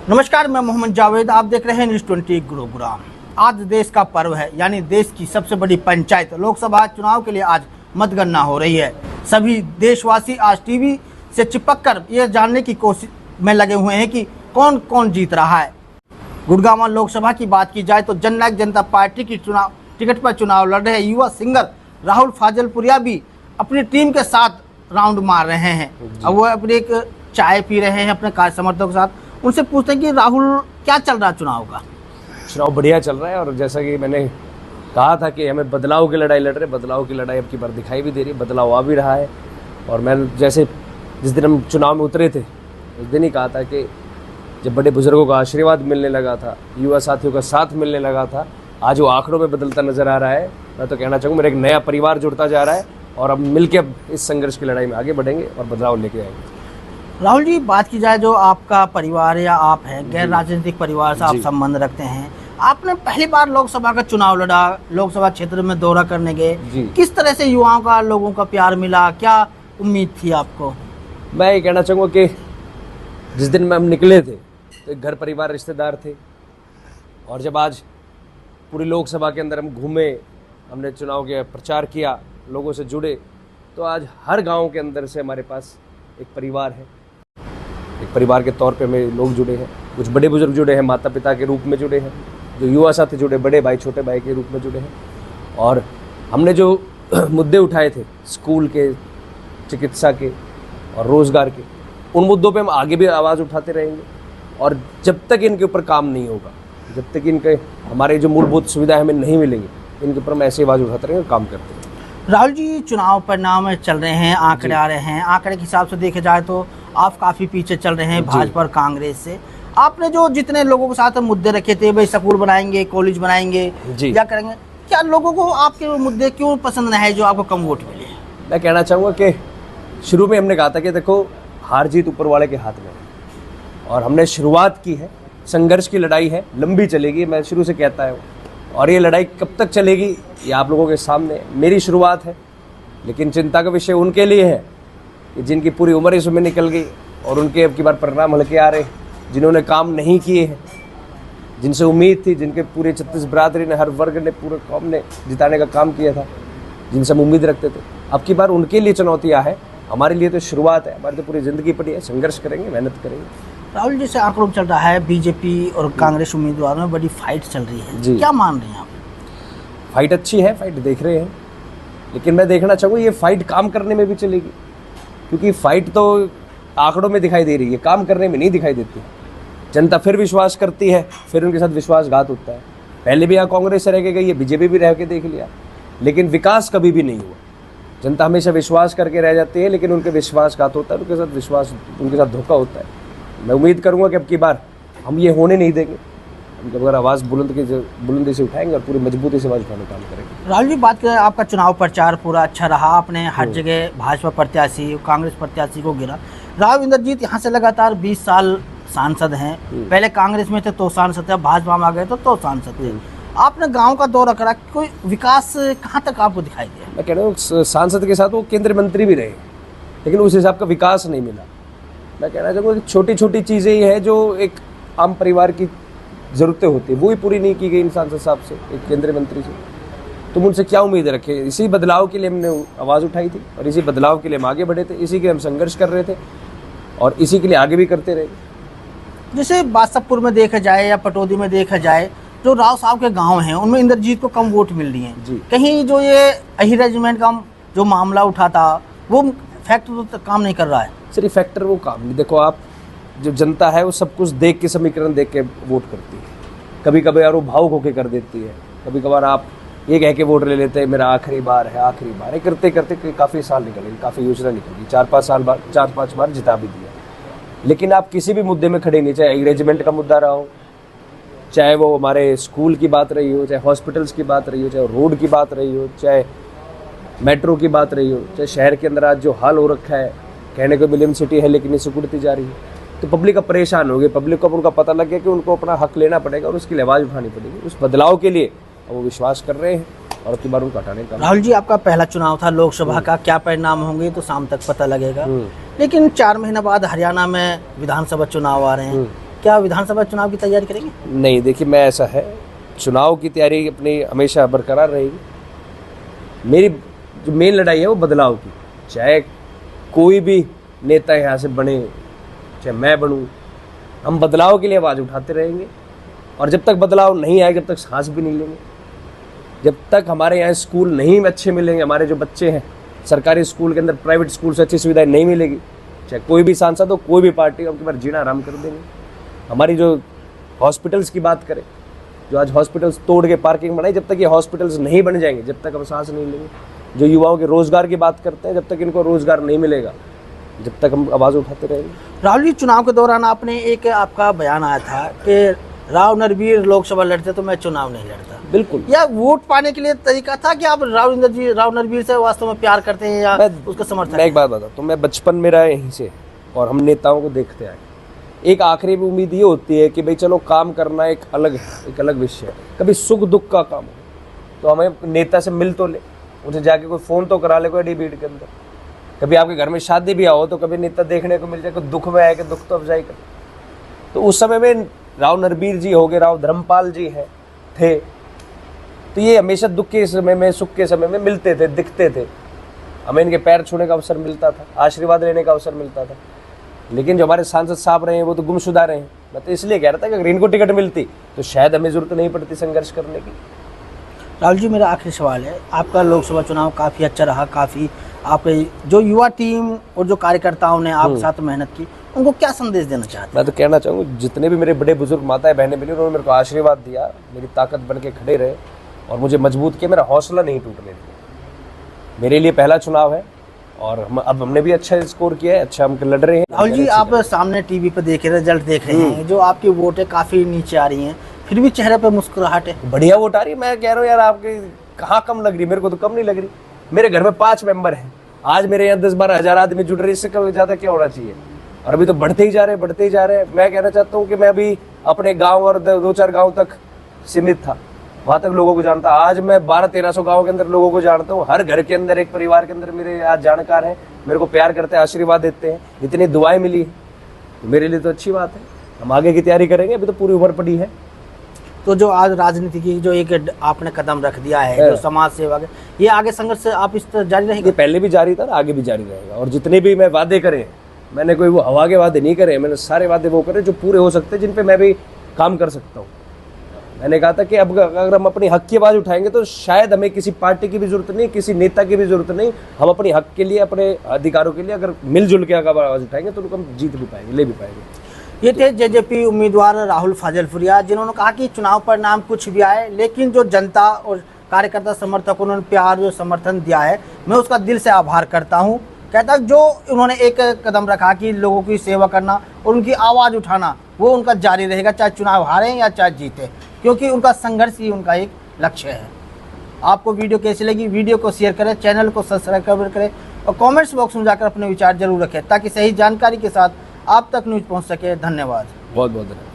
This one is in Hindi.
नमस्कार, मैं मोहम्मद जावेद। आप देख रहे हैं न्यूज़ 20 गुरुग्राम। आज देश का पर्व है, यानी देश की सबसे बड़ी पंचायत लोकसभा चुनाव के लिए आज मतगणना हो रही है। सभी देशवासी आज टीवी से चिपक कर यह जानने की कोशिश में लगे हुए हैं कि कौन कौन जीत रहा है। गुड़गांव लोकसभा की बात की जाए तो जननायक जनता पार्टी की टिकट पर चुनाव लड़ रहे युवा सिंगर राहुल फाजलपुरिया भी अपनी टीम के साथ राउंड मार रहे हैं। अब वो अपनी एक चाय पी रहे हैं अपने कार्य समर्थकों के साथ। उनसे पूछते हैं कि राहुल, क्या चल रहा है चुनाव का? चुनाव बढ़िया चल रहा है और जैसा कि मैंने कहा था कि हमें बदलाव की लड़ाई लड़ रहे, बदलाव की लड़ाई अब की बार दिखाई भी दे रही है, बदलाव आ भी रहा है। और मैं जैसे जिस दिन हम चुनाव में उतरे थे उस दिन ही कहा था कि जब बड़े बुजुर्गों का आशीर्वाद मिलने लगा था, युवा साथियों का साथ मिलने लगा था, आज वो आंकड़ों में बदलता नजर आ रहा है। मैं तो कहना चाहूँगा मेरा एक नया परिवार जुड़ता जा रहा है और अब मिलकर अब इस संघर्ष की लड़ाई में आगे बढ़ेंगे और बदलाव लेके आएंगे। राहुल जी, बात की जाए जो आपका परिवार या आप हैं गैर राजनीतिक परिवार से आप संबंध रखते हैं, आपने पहली बार लोकसभा का चुनाव लड़ा, लोकसभा क्षेत्र में दौरा करने गए, किस तरह से युवाओं का, लोगों का प्यार मिला, क्या उम्मीद थी आपको? मैं ये कहना चाहूँगा कि जिस दिन में हम निकले थे तो एक घर परिवार रिश्तेदार थे और जब आज पूरी लोकसभा के अंदर हम घूमे, हमने चुनाव के प्रचार किया, लोगों से जुड़े, तो आज हर गांव के अंदर से हमारे पास एक परिवार है। एक परिवार के तौर पे हमें लोग जुड़े हैं, कुछ बड़े बुजुर्ग जुड़े हैं, माता पिता के रूप में जुड़े हैं, जो युवा साथी जुड़े, बड़े भाई छोटे भाई के रूप में जुड़े हैं। और हमने जो मुद्दे उठाए थे स्कूल के, चिकित्सा के और रोज़गार के, उन मुद्दों पे हम आगे भी आवाज़ उठाते रहेंगे। और जब तक इनके ऊपर काम नहीं होगा, जब तक इनके हमारे जो मूलभूत सुविधाएं हमें नहीं मिलेंगी, इनके ऊपर हम ऐसे आवाज़ उठाते रहेंगे, काम करते रहेंगे। राहुल जी, चुनाव परिणाम चल रहे हैं, आंकड़े आ रहे हैं, आंकड़े के हिसाब से देखे जाए तो आप काफ़ी पीछे चल रहे हैं भाजपा और कांग्रेस से। आपने जो जितने लोगों के साथ मुद्दे रखे थे, भाई स्कूल बनाएंगे, कॉलेज बनाएंगे, क्या करेंगे, क्या लोगों को आपके मुद्दे क्यों पसंद नहीं है जो आपको कम वोट मिले? मैं कहना चाहूँगा कि शुरू में हमने कहा था कि देखो, हार जीत ऊपर वाले के हाथ में है और हमने शुरुआत की है। संघर्ष की लड़ाई है, लंबी चलेगी, मैं शुरू से कहता हूँ। और ये लड़ाई कब तक चलेगी ये आप लोगों के सामने, मेरी शुरुआत है। लेकिन चिंता का विषय उनके लिए है कि जिनकी पूरी उम्र इसमें निकल गई और उनके अब की बार परिणाम हल्के आ रहे, जिन्होंने काम नहीं किए हैं, जिनसे उम्मीद थी, जिनके पूरे 36 बरादरी ने, हर वर्ग ने, पूरे कौम ने जिताने का काम किया था, जिनसे हम उम्मीद रखते थे, अब की बार उनके लिए चुनौतियाँ हैं। हमारे लिए तो शुरुआत है, हमारी तो पूरी ज़िंदगी पड़ी है, संघर्ष करेंगे, मेहनत करेंगे। राहुल जी, से आंकड़ों चल रहा है बीजेपी और कांग्रेस उम्मीदवारों में बड़ी फाइट चल रही है, क्या मान रहे हैं आप? फाइट अच्छी है, फाइट देख रहे हैं, लेकिन मैं देखना चाहूँगा ये फाइट काम करने में भी चलेगी, क्योंकि फाइट तो आंकड़ों में दिखाई दे रही है, काम करने में नहीं दिखाई देती। जनता फिर विश्वास करती है, फिर उनके साथ विश्वासघात होता है। पहले भी यहाँ कांग्रेस से रह के गई है, बीजेपी भी रह के देख लिया, लेकिन विकास कभी भी नहीं हुआ। जनता हमेशा विश्वास करके रह जाती है, लेकिन उनके विश्वासघात होता है, उनके साथ विश्वास, उनके साथ धोखा होता है। मैं उम्मीद करूंगा कि अब की बार हम ये होने नहीं देंगे। हम अगर आवाज़ बुलंदी से उठाएंगे और पूरी मजबूती से आवाज़ उठाने का काम करेंगे। राहुल जी, बात करें, आपका चुनाव प्रचार पूरा अच्छा रहा, आपने हर जगह भाजपा प्रत्याशी, कांग्रेस प्रत्याशी को गिरा। राव इंद्रजीत यहाँ से लगातार 20 साल सांसद हैं, पहले कांग्रेस में थे तो सांसद थे, भाजपा में आ गए तो सांसद थे। आपने गाँव का दौरा करा, कोई विकास कहाँ तक आपको दिखाई दिया? मैं कह रहा हूँ सांसद के साथ वो केंद्रीय मंत्री भी रहे, लेकिन उस हिसाब का विकास नहीं मिला। मैं कहना चाहूँगा कि छोटी छोटी चीज़ें ही है जो एक आम परिवार की ज़रूरतें होती है, वो ही पूरी नहीं की गई इन सांसद साहब से, एक केंद्रीय मंत्री से। तुम उनसे क्या उम्मीद रखे? इसी बदलाव के लिए हमने आवाज़ उठाई थी और इसी बदलाव के लिए हम आगे बढ़े थे, इसी के हम संघर्ष कर रहे थे और इसी के लिए आगे भी करते रहे। जैसे बादशाहपुर में देखा जाए या पटौदी में देखा जाए, जो राव साहब के गाँव हैं उनमें इंद्रजीत को कम वोट मिल रही हैं। कहीं जो ये अही रेजिमेंट का जो मामला उठा था वो फैक्टर तो काम नहीं कर रहा है। सिर्फ फैक्टर वो काम नहीं, देखो आप, जो जनता है वो सब कुछ देख के, समीकरण देख के वोट करती है। कभी कभार वो भावुक होकर कर देती है, कभी कभार आप ये कह के वोट ले लेते हैं, मेरा आखिरी बार है, आखिरी बार है, करते करते काफ़ी साल निकल गए, काफ़ी योजना निकल गई, 4-5 बार जिता भी दिया। लेकिन आप किसी भी मुद्दे में खड़े नहीं, चाहे एग्रेजमेंट का मुद्दा रहा हो, चाहे वो हमारे स्कूल की बात रही हो, चाहे हॉस्पिटल्स की बात रही हो, चाहे रोड की बात रही हो, चाहे मेट्रो की बात रही हो, चाहे शहर के अंदर आज जो हाल हो रखा है, कहने को मिलियन सिटी है लेकिन ये सिकुड़ती जा रही है, तो पब्लिक अब परेशान हो गई। पब्लिक को अब उनका पता लग गया कि उनको अपना हक लेना पड़ेगा और उसकी आवाज़ उठानी पड़ेगी। उस बदलाव के लिए वो विश्वास कर रहे हैं और अब की बार उनको हटाने का। राहुल जी, आपका पहला चुनाव था लोकसभा का, क्या परिणाम होंगे तो शाम तक पता लगेगा, लेकिन 4 महीने बाद हरियाणा में विधानसभा चुनाव आ रहे हैं, क्या विधानसभा चुनाव की तैयारी करेंगे? नहीं, देखिए मैं ऐसा है, चुनाव की तैयारी अपनी हमेशा बरकरार रहेगी। मेरी जो मेन लड़ाई है वो बदलाव की, चाहे कोई भी नेता यहाँ से बने, चाहे मैं बनूँ, हम बदलाव के लिए आवाज़ उठाते रहेंगे। और जब तक बदलाव नहीं आएगा जब तक सांस भी नहीं लेंगे। जब तक हमारे यहाँ स्कूल नहीं अच्छे मिलेंगे, हमारे जो बच्चे हैं सरकारी स्कूल के अंदर प्राइवेट स्कूल से अच्छी सुविधाएं नहीं मिलेगी, चाहे कोई भी सांसद हो, कोई भी पार्टी हो, आपके बार जीना आराम कर देंगे। हमारी जो हॉस्पिटल्स की बात करें, जो आज हॉस्पिटल्स तोड़ के पार्किंग बनाई, जब तक ये हॉस्पिटल्स नहीं बन जाएंगे जब तक हम सांस नहीं लेंगे। जो युवाओं के रोजगार की बात करते हैं, जब तक इनको रोजगार नहीं मिलेगा जब तक हम आवाज़ उठाते रहेंगे। राहुल जी, चुनाव के दौरान आपने एक आपका बयान आया था कि राव नरवीर लोकसभा लड़ते तो मैं चुनाव नहीं लड़ता। बिल्कुल। या वोट पाने के लिए तरीका था कि आप राव नरवीर से वास्तव में प्यार करते हैं या उसका समर्थन? मैं एक बात बताता हूँ, मैं बचपन मेरा यहीं से और हम नेताओं को देखते आए। एक आखिरी में उम्मीद ये होती है कि भाई चलो काम करना एक अलग विषय है, कभी सुख दुख का काम हो तो हमें नेता से मिल तो ले, उनसे जाके कोई फ़ोन तो करा ले कोई डिबेट के अंदर। कभी आपके घर में शादी भी आओ तो कभी नेता देखने को मिल जाए, कोई दुख में आए कि दुख तो अफजाई कर। तो उस समय में राव नरवीर जी हो गए, राव धर्मपाल जी थे, तो ये हमेशा दुख के समय में सुख के समय में मिलते थे, दिखते थे। हमें इनके पैर छूने का अवसर मिलता था, आशीर्वाद लेने का अवसर मिलता था। लेकिन जो हमारे सांसद साहब रहे हैं वो तो गुमशुदा रहे हैं। मैं तो इसलिए कह रहा था कि अगर इनको टिकट मिलती तो शायद हमें जरूरत नहीं पड़ती संघर्ष करने की। राहुल जी, मेरा आखिरी सवाल है, आपका लोकसभा चुनाव काफ़ी अच्छा रहा, काफ़ी आपके जो युवा टीम और जो कार्यकर्ताओं ने आपके साथ मेहनत की, उनको क्या संदेश देना चाहते हैं? मैं तो कहना चाहूँगा, जितने भी मेरे बड़े बुजुर्ग माताएं बहनें मिली उन्होंने मेरे को आशीर्वाद दिया, मेरी ताकत बन के खड़े रहे और मुझे मजबूत किया, मेरा हौसला नहीं टूटने दिया। मेरे लिए पहला चुनाव है और अब हमने भी अच्छा स्कोर किया है, अच्छा हम लड़ रहे हैं। राहुल जी, आप सामने टीवी पर देख रहे, रिजल्ट देख रहे हैं, जो आपकी वोट है काफ़ी नीचे आ रही हैं, फिर भी चेहरे पे मुस्कुराहट है। बढ़िया वोट आ रही है। मैं कह रहा हूँ यार, आपके कहाँ कम लग रही, मेरे को तो कम नहीं लग रही। मेरे घर में 5 मेंबर हैं, आज मेरे यहाँ 10-12 हज़ार आदमी जुड़ रहे, इससे कम ज़्यादा क्या होना चाहिए? और अभी तो बढ़ते ही जा रहे हैं। मैं कहना चाहता हूँ कि मैं अभी अपने गाँव और 2-4 गाँव तक सीमित था, वहाँ तक लोगों को जानता। आज मैं 1200-1300 गाँव के अंदर लोगों को जानता हूँ। हर घर के अंदर, एक परिवार के अंदर मेरे आज जानकार हैं, मेरे को प्यार करते हैं, आशीर्वाद देते हैं, इतनी दुआएं मिली, तो मेरे लिए तो अच्छी बात है। हम आगे की तैयारी करेंगे, अभी तो पूरी उम्र पड़ी है। तो जो आज राजनीति की जो एक आपने कदम रख दिया है, जो समाज सेवा के, ये आगे संघर्ष आप इस तरह जारी रहेगा? पहले भी जारी था, आगे भी जारी रहेगा। और जितने भी मैं वादे करे, मैंने कोई वो हवा के वादे नहीं करे, मैंने सारे वादे वो करे जो पूरे हो सकते हैं, जिन पे मैं भी काम कर सकता हूँ। मैंने कहा था कि अब अगर हम अपनी हक की आवाज़ उठाएंगे तो शायद हमें किसी पार्टी की भी जरूरत नहीं, किसी नेता की भी जरूरत नहीं। हम अपनी हक के लिए, अपने अधिकारों के लिए अगर मिलजुल के आवाज़ उठाएंगे तो हम जीत भी पाएंगे, ले भी पाएंगे। ये थे जेजेपी उम्मीदवार राहुल फाजलपुरिया, जिन्होंने कहा कि चुनाव परिणाम कुछ भी आए, लेकिन जो जनता और कार्यकर्ता समर्थक उन्होंने प्यार जो समर्थन दिया है, मैं उसका दिल से आभार करता हूँ। कहता जो उन्होंने एक कदम रखा कि लोगों की सेवा करना और उनकी आवाज़ उठाना, वो उनका जारी रहेगा, चाहे चुनाव हारें या चाहे जीतें, क्योंकि उनका संघर्ष ही उनका एक लक्ष्य है। आपको वीडियो कैसी लगी? वीडियो को शेयर करें, चैनल को सब्सक्राइब करें और कमेंट्स बॉक्स में जाकर अपने विचार जरूर रखें, ताकि सही जानकारी के साथ आप तक न्यूज़ पहुंच सके। धन्यवाद। बहुत बहुत धन्यवाद।